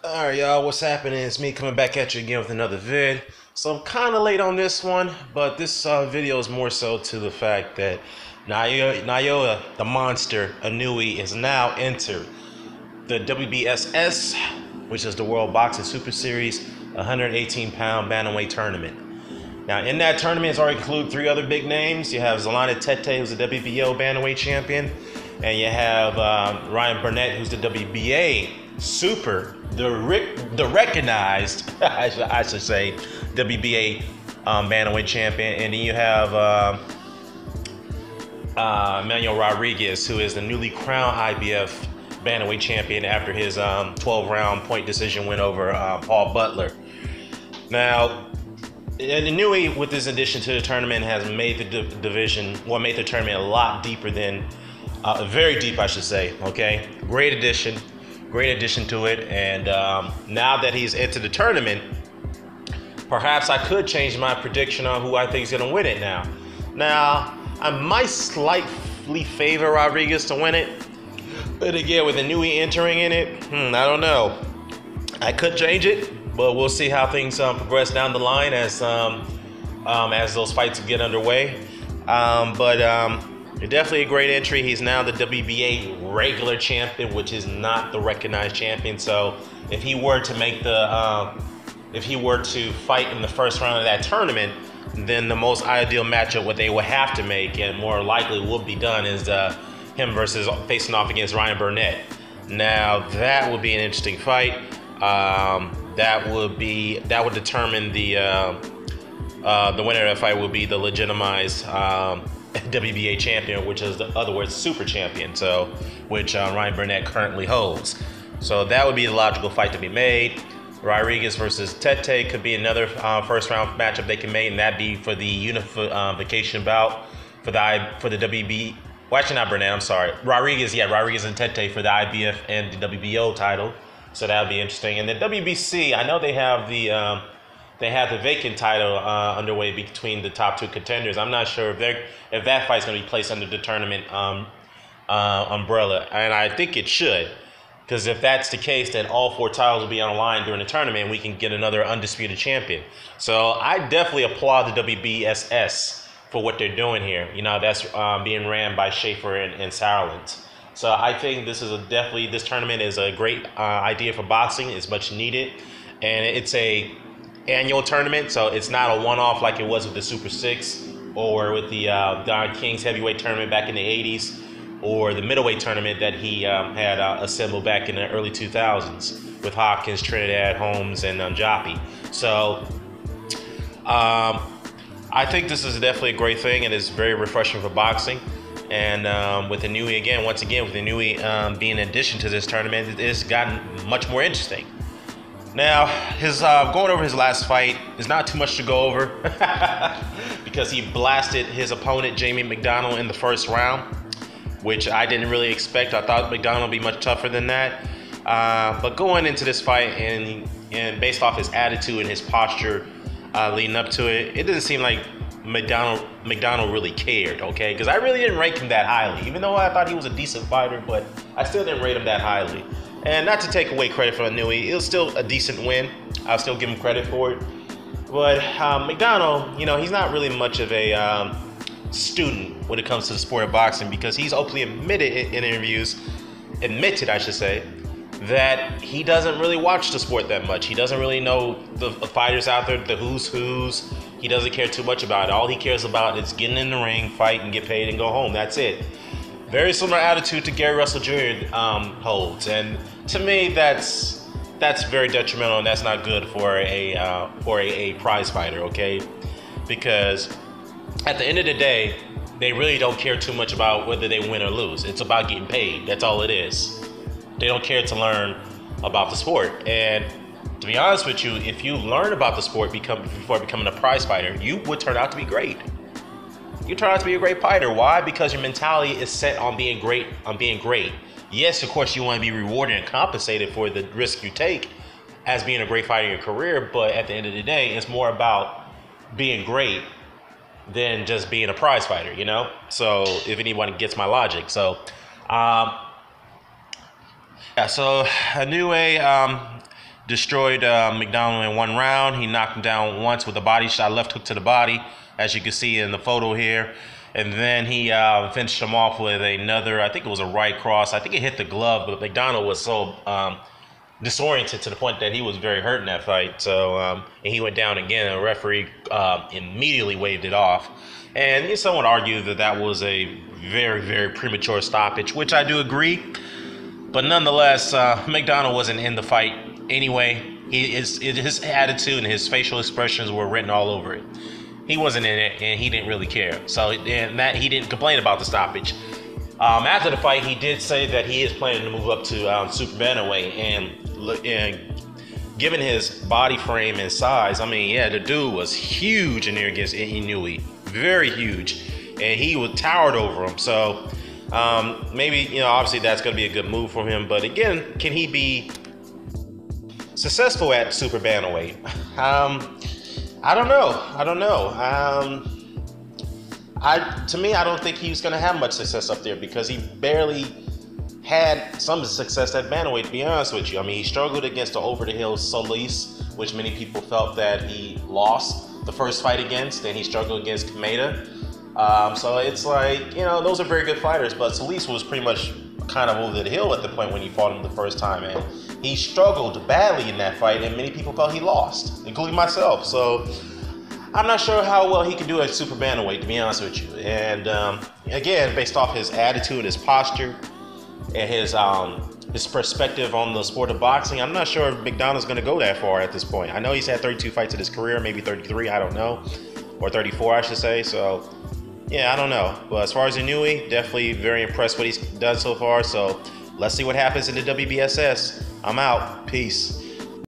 Alright, y'all, what's happening? It's me coming back at you again with another vid. So I'm kind of late on this one, but this video is more so to the fact that Naoya, the monster, Inuoe, is now entered the WBSS, which is the World Boxing Super Series 118-pound bantamweight tournament. Now, in that tournament, it's already included three other big names. You have Zolani Tete, who's the WBO bantamweight champion, and you have Ryan Burnett, who's the WBA super, the recognized, I should say, WBA bantamweight champion, and then you have Manuel Rodriguez, who is the newly crowned IBF bantamweight champion after his 12-round point decision win over Paul Butler. Now, Inuoe, with this addition to the tournament, has made the made the tournament a lot deeper than, very deep, I should say. Okay, great addition to it. And now that he's entered the tournament, perhaps I could change my prediction on who I think is going to win it now. Now, I might slightly favor Rodriguez to win it, but again, with Inuoe entering in it, I don't know. I could change it, but we'll see how things progress down the line as those fights get underway. Definitely a great entry. He's now the WBA regular champion, which is not the recognized champion. So if he were to make if he were to fight in the first round of that tournament, then the most ideal matchup, what they would have to make, and more likely would be done, is him versus facing off against Ryan Burnett. Now that would be an interesting fight. That would determine the winner of that fight would be the legitimized WBA champion, which is, in other words, super champion. So, which Ryan Burnett currently holds. So that would be the logical fight to be made. Rodriguez versus Tete could be another first round matchup they can make, and that'd be for the unification bout for the WB. Well, actually not Burnett. I'm sorry, Rodriguez. Yeah, Rodriguez and Tete for the IBF and the WBO title. So that would be interesting. And the WBC, I know they have the vacant title underway between the top two contenders. I'm not sure if that fight's going to be placed under the tournament umbrella, and I think it should, because if that's the case, then all four titles will be on the line during the tournament, and we can get another undisputed champion. So I definitely applaud the WBSS for what they're doing here. You know, that's being ran by Schaefer and Sauerland. So I think this tournament is a great idea for boxing. It's much needed, and it's a annual tournament, so it's not a one-off like it was with the Super 6 or with the Don King's heavyweight tournament back in the 80s, or the middleweight tournament that he had assembled back in the early 2000s with Hopkins, Trinidad, Holmes, and Njopi. So I think this is definitely a great thing, and it's very refreshing for boxing. And with Inuoe, once again, with Inuoe being in addition to this tournament, it's gotten much more interesting. Now, his going over his last fight is not too much to go over because he blasted his opponent, Jamie McDonnell, in the first round, which I didn't really expect. I thought McDonnell would be much tougher than that. But going into this fight and based off his attitude and his posture leading up to it, it didn't seem like McDonnell really cared, okay? Because I really didn't rate him that highly, even though I thought he was a decent fighter, but I still didn't rate him that highly. And not to take away credit from Inuoe, it was still a decent win. I'll still give him credit for it. But McDonnell, you know, he's not really much of a student when it comes to the sport of boxing, because he's openly admitted in interviews, I should say, that he doesn't really watch the sport that much. He doesn't really know the fighters out there, the who's. He doesn't care too much about it. All he cares about is getting in the ring, fight, and get paid and go home. That's it. Very similar attitude to Gary Russell Jr. Holds, and to me, that's very detrimental, and that's not good for a prize fighter, okay? Because at the end of the day, they really don't care too much about whether they win or lose. It's about getting paid. That's all it is. They don't care to learn about the sport. And to be honest with you, if you learn about the sport before becoming a prize fighter, you would turn out to be great. You turn out to be a great fighter. Why? Because your mentality is set on being great. Yes, of course, you want to be rewarded and compensated for the risk you take as being a great fighter in your career. But at the end of the day, it's more about being great than just being a prize fighter, you know? So if anyone gets my logic. So, yeah, so Inuoe, destroyed McDonnell in 1 round. He knocked him down once with a body shot, left hook to the body, as you can see in the photo here. And then he finished him off with another, I think it was a right cross. I think it hit the glove, but McDonnell was so disoriented to the point that he was very hurt in that fight. So, and he went down again, and the referee immediately waved it off. And someone argued that that was a very, very premature stoppage, which I do agree. But nonetheless, McDonnell wasn't in the fight anyway. His attitude and his facial expressions were written all over it. He wasn't in it, and he didn't really care. So and that he didn't complain about the stoppage. After the fight, he did say that he is planning to move up to super bantamweight, and given his body frame and size, I mean, yeah, the dude was huge in there against Inuoe, very huge, and he was towered over him. So maybe, obviously that's going to be a good move for him. But again, can he be successful at super bantamweight? I don't know. To me, I don't think he's going to have much success up there, because he barely had some success at bantamweight, to be honest with you. I mean, he struggled against the over-the-hill Solis, which many people felt that he lost the first fight against, and he struggled against Kameda. So it's like, those are very good fighters, but Solis was pretty much kind of over the hill at the point when he fought him the first time, and he struggled badly in that fight, and many people felt he lost, including myself. So I'm not sure how well he can do at super bantamweight, to be honest with you. And again, based off his attitude, his posture, and his perspective on the sport of boxing, I'm not sure if McDonnell's going to go that far at this point. I know he's had 32 fights in his career, maybe 33, I don't know, or 34, I should say. So yeah, I don't know. But as far as Inuoe, definitely very impressed what he's done so far. So let's see what happens in the WBSS. I'm out. Peace.